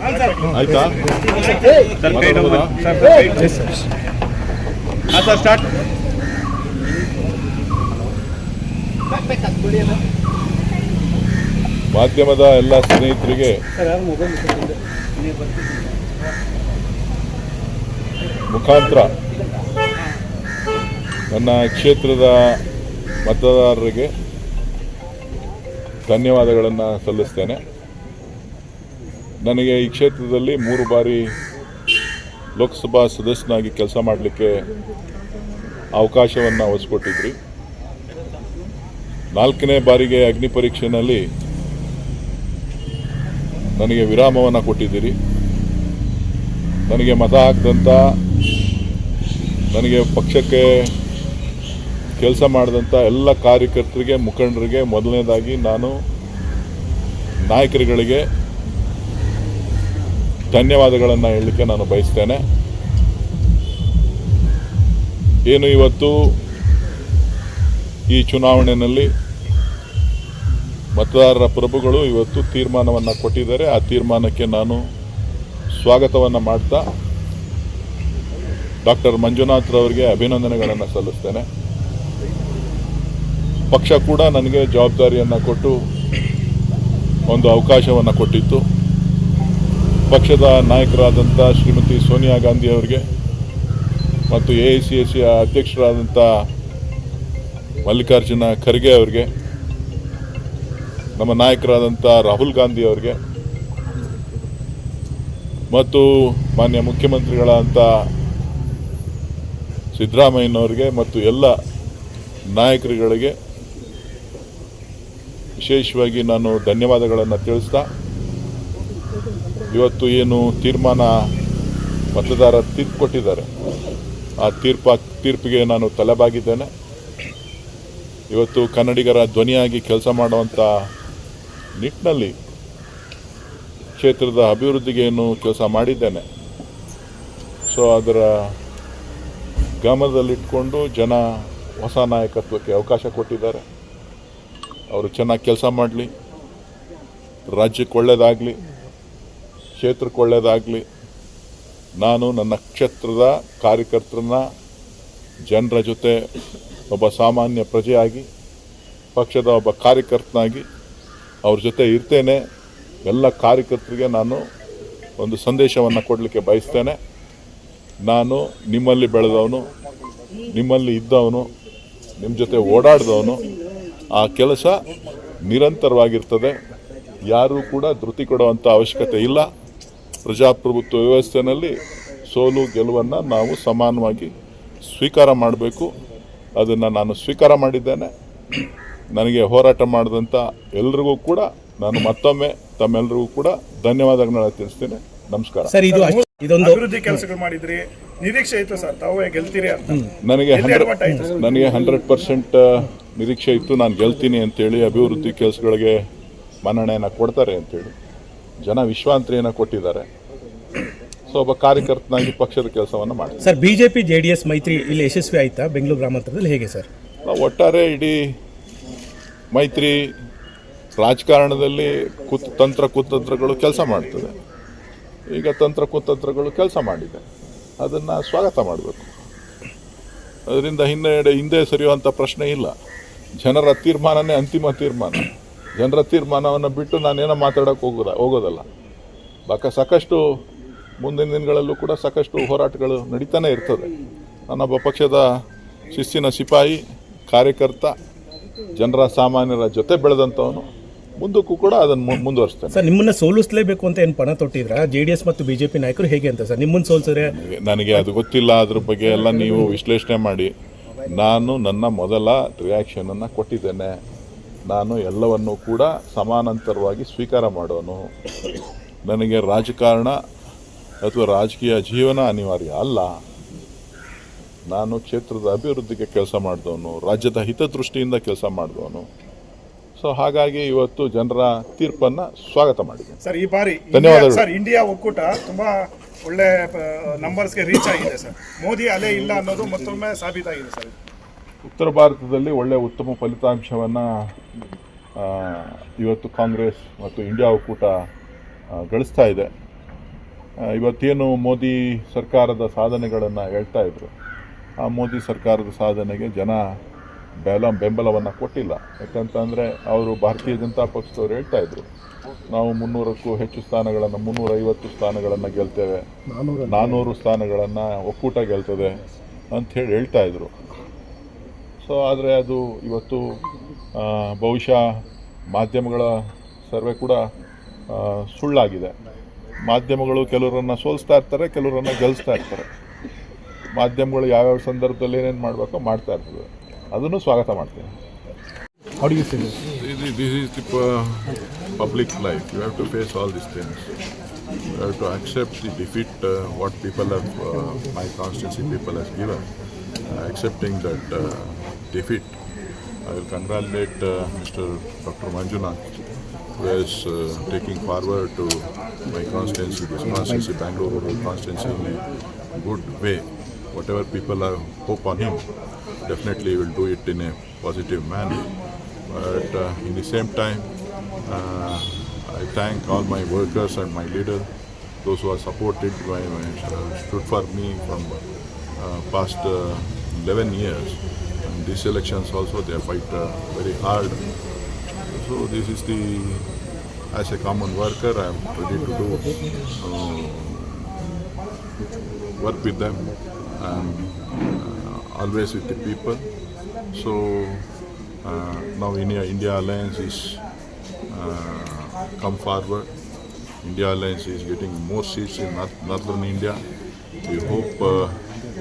ಆಯ್ತಾ? Sir start. ಮಾಧ್ಯಮದ ಎಲ್ಲ ಸ್ನೇಹಿತರಿಗೆ ಮುಖಾಂತರ ನನ್ನ ಕ್ಷೇತ್ರದ ಮತದಾರರಿಗೆ ಧನ್ಯವಾದಗಳನ್ನು ಸಲ್ಲಿಸ್ತೇನೆ. ನನಗೆ ಈ ಕ್ಷೇತ್ರದಲ್ಲಿ 3 ಬಾರಿ ಲೋಕಸಭಾ ಸದಸ್ಯನಾಗಿ ಕೆಲಸ ಮಾಡಲಿಕ್ಕೆ ಅವಕಾಶವನ್ನು ಒದಗಿಸಿಕೊಟ್ಟಿದ್ರಿ. 4ನೇ ಬಾರಿಗೆ ಅಗ್ನಿ ಪರೀಕ್ಷೆಯಲ್ಲಿ ನನಗೆ ವಿರಾಮವನ್ನು ಕೊಟ್ಟಿದ್ದೀರಿ. ನನಗೆ ಮತ ಹಾಕಿದಂಥ, ನನಗೆ ಪಕ್ಷಕ್ಕೆ ಕೆಲಸ ಮಾಡಿದಂಥ ಎಲ್ಲ ಕಾರ್ಯಕರ್ತರಿಗೆ, ಮುಖಂಡರಿಗೆ ಮೊದಲನೇದಾಗಿ ನಾನು ನಾಯಕರುಗಳಿಗೆ ಧನ್ಯವಾದಗಳನ್ನು ಹೇಳಲಿಕ್ಕೆ ನಾನು ಬಯಸ್ತೇನೆ. ಏನು ಇವತ್ತು ಈ ಚುನಾವಣೆಯಲ್ಲಿ ಮತದಾರರ ಪ್ರಭುಗಳು ಇವತ್ತು ತೀರ್ಮಾನವನ್ನು ಕೊಟ್ಟಿದ್ದಾರೆ. ಆ ತೀರ್ಮಾನಕ್ಕೆ ನಾನು ಸ್ವಾಗತವನ್ನು ಮಾಡ್ತಾ ಡಾಕ್ಟರ್ ಮಂಜುನಾಥ್ರವರಿಗೆ ಅಭಿನಂದನೆಗಳನ್ನು ಸಲ್ಲಿಸ್ತೇನೆ. ಪಕ್ಷ ಕೂಡ ನನಗೆ ಜವಾಬ್ದಾರಿಯನ್ನು ಕೊಟ್ಟು ಒಂದು ಅವಕಾಶವನ್ನು ಕೊಟ್ಟಿತ್ತು. ಪಕ್ಷದ ನಾಯಕರಾದಂಥ ಶ್ರೀಮತಿ ಸೋನಿಯಾ ಗಾಂಧಿ ಅವರಿಗೆ ಮತ್ತು AICICI ಅಧ್ಯಕ್ಷರಾದಂಥ ಮಲ್ಲಿಕಾರ್ಜುನ ಖರ್ಗೆ ಅವರಿಗೆ, ನಮ್ಮ ನಾಯಕರಾದಂಥ ರಾಹುಲ್ ಗಾಂಧಿ ಅವರಿಗೆ ಮತ್ತು ಮಾನ್ಯ ಮುಖ್ಯಮಂತ್ರಿಗಳಾದಂಥ ಸಿದ್ದರಾಮಯ್ಯನವರಿಗೆ ಮತ್ತು ಎಲ್ಲ ನಾಯಕರುಗಳಿಗೆ ವಿಶೇಷವಾಗಿ ನಾನು ಧನ್ಯವಾದಗಳನ್ನು ತಿಳಿಸ್ತಾ, ಇವತ್ತು ಏನು ಮತದಾರ ತೀರ್ಪು ಕೊಟ್ಟಿದ್ದಾರೆ, ಆ ತೀರ್ಪಿಗೆ ನಾನು ತಲೆಬಾಗಿದ್ದೇನೆ. ಇವತ್ತು ಕನ್ನಡಿಗರ ಧ್ವನಿಯಾಗಿ ಕೆಲಸ ಮಾಡುವಂಥ ನಿಟ್ಟಿನಲ್ಲಿ ಕ್ಷೇತ್ರದ ಅಭಿವೃದ್ಧಿಗೆ ಏನು ಕೆಲಸ ಮಾಡಿದ್ದೇನೆ, ಸೊ ಅದರ ಗಮನದಲ್ಲಿಟ್ಕೊಂಡು ಜನ ಹೊಸ ನಾಯಕತ್ವಕ್ಕೆ ಅವಕಾಶ ಕೊಟ್ಟಿದ್ದಾರೆ. ಅವರು ಚೆನ್ನಾಗಿ ಕೆಲಸ ಮಾಡಲಿ, ರಾಜ್ಯಕ್ಕೆ ಒಳ್ಳೆಯದಾಗಲಿ, ಕ್ಷೇತ್ರಕ್ಕೆ ಒಳ್ಳೆಯದಾಗಲಿ. ನಾನು ನನ್ನ ಕ್ಷೇತ್ರದ ಕಾರ್ಯಕರ್ತರನ್ನ ಜನರ ಜೊತೆ ಒಬ್ಬ ಸಾಮಾನ್ಯ ಪ್ರಜೆಯಾಗಿ, ಪಕ್ಷದ ಒಬ್ಬ ಕಾರ್ಯಕರ್ತನಾಗಿ ಅವ್ರ ಜೊತೆ ಇರ್ತೇನೆ. ಎಲ್ಲ ಕಾರ್ಯಕರ್ತರಿಗೆ ನಾನು ಒಂದು ಸಂದೇಶವನ್ನು ಕೊಡಲಿಕ್ಕೆ ಬಯಸ್ತೇನೆ. ನಾನು ನಿಮ್ಮಲ್ಲಿ ಬೆಳೆದವನು, ನಿಮ್ಮಲ್ಲಿ ಇದ್ದವನು, ನಿಮ್ಮ ಜೊತೆ ಓಡಾಡಿದವನು. ಆ ಕೆಲಸ ನಿರಂತರವಾಗಿರ್ತದೆ. ಯಾರೂ ಕೂಡ ಧೃತಿ ಕೊಡುವಂಥ ಅವಶ್ಯಕತೆ ಇಲ್ಲ. ಪ್ರಜಾಪ್ರಭುತ್ವ ವ್ಯವಸ್ಥೆಯಲ್ಲಿ ಸೋಲು ಗೆಲುವನ್ನು ನಾವು ಸಮಾನವಾಗಿ ಸ್ವೀಕಾರ ಮಾಡಬೇಕು. ಅದನ್ನು ನಾನು ಸ್ವೀಕಾರ ಮಾಡಿದ್ದೇನೆ. ನನಗೆ ಹೋರಾಟ ಮಾಡಿದಂಥ ಎಲ್ರಿಗೂ ಕೂಡ ನಾನು ಮತ್ತೊಮ್ಮೆ ತಮ್ಮೆಲ್ಲರಿಗೂ ಕೂಡ ಧನ್ಯವಾದಗಳನ್ನ ತಿಳಿಸ್ತೇನೆ. ನಮಸ್ಕಾರ ಸರ್. ಇದೊಂದು ಅಭಿವೃದ್ಧಿ ಕೆಲಸಗಳು ಮಾಡಿದ್ರಿ, ನಿರೀಕ್ಷೆ ಇತ್ತು ಸರ್ ತಾವೇ ಗೆಲ್ತೀರಿ ಅಂತ? ನನಗೆ 100% ನಿರೀಕ್ಷೆ ಇತ್ತು, ನಾನು ಗೆಲ್ತೀನಿ ಅಂತೇಳಿ. ಅಭಿವೃದ್ಧಿ ಕೆಲಸಗಳಿಗೆ ಮನ್ನಣೆಯನ್ನು ಕೊಡ್ತಾರೆ ಅಂತೇಳಿ ಜನ ವಿಶ್ವಾಂತರಿಯನ್ನು ಕೊಟ್ಟಿದ್ದಾರೆ. ಸೊ ಒಬ್ಬ ಕಾರ್ಯಕರ್ತನಾಗಿ ಪಕ್ಷದ ಕೆಲಸವನ್ನು ಮಾಡಿ. ಸರ್, ಬಿಜೆಪಿ JDS ಮೈತ್ರಿ ಇಲ್ಲಿ ಯಶಸ್ವಿ ಆಯ್ತಾ ಬೆಂಗಳೂರು ಗ್ರಾಮಾಂತರದಲ್ಲಿ, ಹೇಗೆ ಸರ್? ಒಟ್ಟಾರೆ ಇಡೀ ಮೈತ್ರಿ ರಾಜಕಾರಣದಲ್ಲಿ ಕುತಂತ್ರಗಳು ಕೆಲಸ ಮಾಡ್ತದೆ. ಈಗ ಕುತಂತ್ರಗಳು ಕೆಲಸ ಮಾಡಿದೆ, ಅದನ್ನು ಸ್ವಾಗತ ಮಾಡಬೇಕು. ಅದರಿಂದ ಹಿಂದೆ ಸರಿಯುವಂಥ ಪ್ರಶ್ನೆ ಇಲ್ಲ. ಜನರ ತೀರ್ಮಾನನೇ ಅಂತಿಮ ತೀರ್ಮಾನ. ಜನರ ತೀರ್ಮಾನವನ್ನು ಬಿಟ್ಟು ನಾನೇನೋ ಮಾತಾಡೋಕ್ಕೆ ಹೋಗೋದಲ್ಲ. ಸಾಕಷ್ಟು ಮುಂದಿನ ದಿನಗಳಲ್ಲೂ ಕೂಡ ಸಾಕಷ್ಟು ಹೋರಾಟಗಳು ನಡೀತಾನೆ ಇರ್ತದೆ. ನಾನೊಬ್ಬ ಪಕ್ಷದ ಶಿಸ್ತಿನ ಸಿಪಾಯಿ, ಕಾರ್ಯಕರ್ತ, ಜನರ ಸಾಮಾನ್ಯರ ಜೊತೆ ಬೆಳೆದಂಥವನು. ಮುಂದಕ್ಕೂ ಕೂಡ ಅದನ್ನು ಮುಂದುವರಿಸ್ತೇನೆ. ಸರ್, ನಿಮ್ಮನ್ನ ಸೋಲಿಸಲೇಬೇಕು ಅಂತ ಏನು ಪಣ ತೊಟ್ಟಿದ್ರ JDS ಮತ್ತು ಬಿಜೆಪಿ ನಾಯಕರು, ಹೇಗೆ ಅಂತ ಸರ್? ನಿಮ್ಮನ್ನು ಸೋಲಿಸಿದ್ರೆ ನನಗೆ ಅದು ಗೊತ್ತಿಲ್ಲ. ಅದ್ರ ಬಗ್ಗೆ ಎಲ್ಲ ನೀವು ವಿಶ್ಲೇಷಣೆ ಮಾಡಿ. ನಾನು ನನ್ನ ಮೊದಲ ರಿಯಾಕ್ಷನನ್ನು ಕೊಟ್ಟಿದ್ದೇನೆ. ನಾನು ಎಲ್ಲವನ್ನೂ ಕೂಡ ಸಮಾನಾಂತರವಾಗಿ ಸ್ವೀಕಾರ ಮಾಡೋನು. ನನಗೆ ರಾಜಕಾರಣ ಅಥವಾ ರಾಜಕೀಯ ಜೀವನ ಅನಿವಾರ್ಯ ಅಲ್ಲ. ನಾನು ಕ್ಷೇತ್ರದ ಅಭಿವೃದ್ಧಿಗೆ ಕೆಲಸ ಮಾಡಿದವನು, ರಾಜ್ಯದ ಹಿತದೃಷ್ಟಿಯಿಂದ ಕೆಲಸ ಮಾಡಿದವನು. ಸೊ ಹಾಗಾಗಿ ಇವತ್ತು ಜನರ ತೀರ್ಪನ್ನು ಸ್ವಾಗತ ಮಾಡಿದೆ. ಸರ್, ಈ ಬಾರಿ ಧನ್ಯವಾದಗಳು ಸರ್. ಇಂಡಿಯಾ ಒಕ್ಕೂಟ ತುಂಬಾ ಒಳ್ಳೆ ನಂಬರ್ಸ್ಗೆ ರೀಚ್ ಆಗಿದೆ ಸರ್. ಮೋದಿ ಅಲೆ ಇಲ್ಲ ಅನ್ನೋದು ಮತ್ತೊಮ್ಮೆ ಸಾಬೀತಾಗಿದೆ ಸರ್. ಉತ್ತರ ಭಾರತದಲ್ಲಿ ಒಳ್ಳೆ ಉತ್ತಮ ಫಲಿತಾಂಶವನ್ನು ಇವತ್ತು ಕಾಂಗ್ರೆಸ್ ಮತ್ತು ಇಂಡಿಯಾ ಒಕ್ಕೂಟ ಗಳಿಸ್ತಾ ಇದೆ. ಇವತ್ತೇನು ಮೋದಿ ಸರ್ಕಾರದ ಸಾಧನೆಗಳನ್ನು ಹೇಳ್ತಾ ಇದ್ರು, ಆ ಮೋದಿ ಸರ್ಕಾರದ ಸಾಧನೆಗೆ ಜನ ಬೆಂಬಲವನ್ನು ಕೊಟ್ಟಿಲ್ಲ. ಯಾಕಂತಂದರೆ ಅವರು ಭಾರತೀಯ ಜನತಾ ಪಕ್ಷದವ್ರು ಹೇಳ್ತಾ ಇದ್ರು, ನಾವು 300ಕ್ಕೂ ಹೆಚ್ಚು ಸ್ಥಾನಗಳನ್ನು, 350 ಸ್ಥಾನಗಳನ್ನು ಗೆಲ್ತೇವೆ, 400 ಸ್ಥಾನಗಳನ್ನು ಒಕ್ಕೂಟ ಗೆಲ್ತದೆ ಅಂಥೇಳಿ ಹೇಳ್ತಾ ಇದ್ರು. ಸೊ ಆದರೆ ಅದು ಇವತ್ತು ಬಹುಶಃ ಮಾಧ್ಯಮಗಳ ಸರ್ವೆ ಕೂಡ ಸುಳ್ಳಾಗಿದೆ. ಮಾಧ್ಯಮಗಳು ಕೆಲವರನ್ನು ಸೋಲಿಸ್ತಾ ಇರ್ತಾರೆ, ಕೆಲವರನ್ನು ಗೆಲ್ಲಿಸ್ತಾ ಇರ್ತಾರೆ. ಮಾಧ್ಯಮಗಳು ಯಾವ್ಯಾವ ಸಂದರ್ಭದಲ್ಲಿ ಏನೇನು ಮಾಡಬೇಕೋ ಮಾಡ್ತಾ ಇರ್ತದೆ, ಅದನ್ನು ಸ್ವಾಗತ ಮಾಡ್ತೇನೆ. How do you feel? This is the public life. You have to face all these things. You have to accept the defeat, what people have, my constituency people has given. Accepting that defeat, I will congratulate Mr. Dr. Manjunath, who is taking forward to my constituency, this constituency, Bangalore rural constituency, in a good way. Whatever people have hope on him, definitely he will do it in a positive manner. But in the same time, I thank all my workers and my leaders, those who are supported, stood for me from past 11 years. And these elections also, they fight very hard. So this is as a common worker, I am ready to do work with them and always with the people. So now India Alliance is come forward. India Alliance is getting more seats in northern India. We hope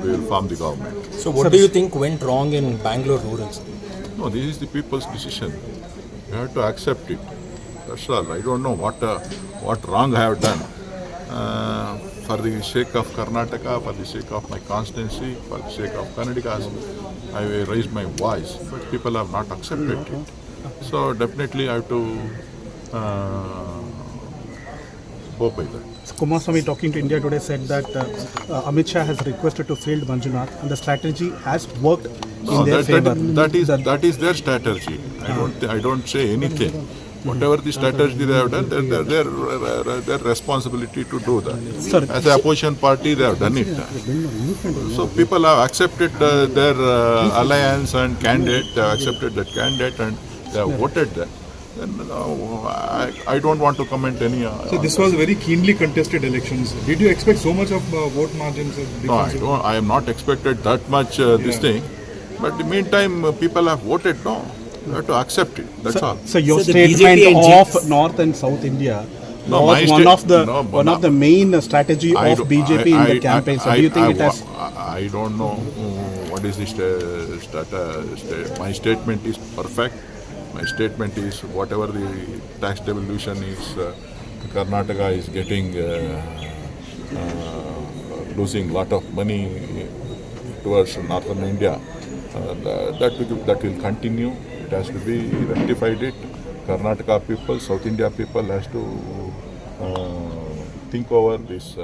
we will form the government. So what do you think went wrong in Bangalore rural? No, this is the people's decision. You have to accept it. That's all. I don't know what wrong I have done. For the sake of Karnataka, for the sake of my constituency, for the sake of Kannadigas, I will raise my voice. But people have not accepted it. So definitely I have to go by that. Kumaraswamy talking to India Today said that Amit Shah has requested to field Manjunath and the strategy has worked in their favor. That is their strategy. I don't say anything. Whatever the strategy they have done, their responsibility to do that. Sir, as an opposition party, they have done it. So people have accepted their alliance and candidate. They have accepted that candidate and they have voted them. Then I don't want to comment any. So this was very keenly contested elections. Did you expect so much of vote margins? No, I don't. I am not expected that much this thing. But in the meantime, people have voted. No, you have to accept it. That's all. So your So the statement BJP and of North and South India No, my was one of the main strategy I of do- BJP in the campaign. So do you think it has? I don't know what is my statement is perfect. My statement is whatever the tax devolution is, Karnataka is getting losing lot of money towards northern India. That will continue. It has to be rectified. Karnataka people, South India people has to think over this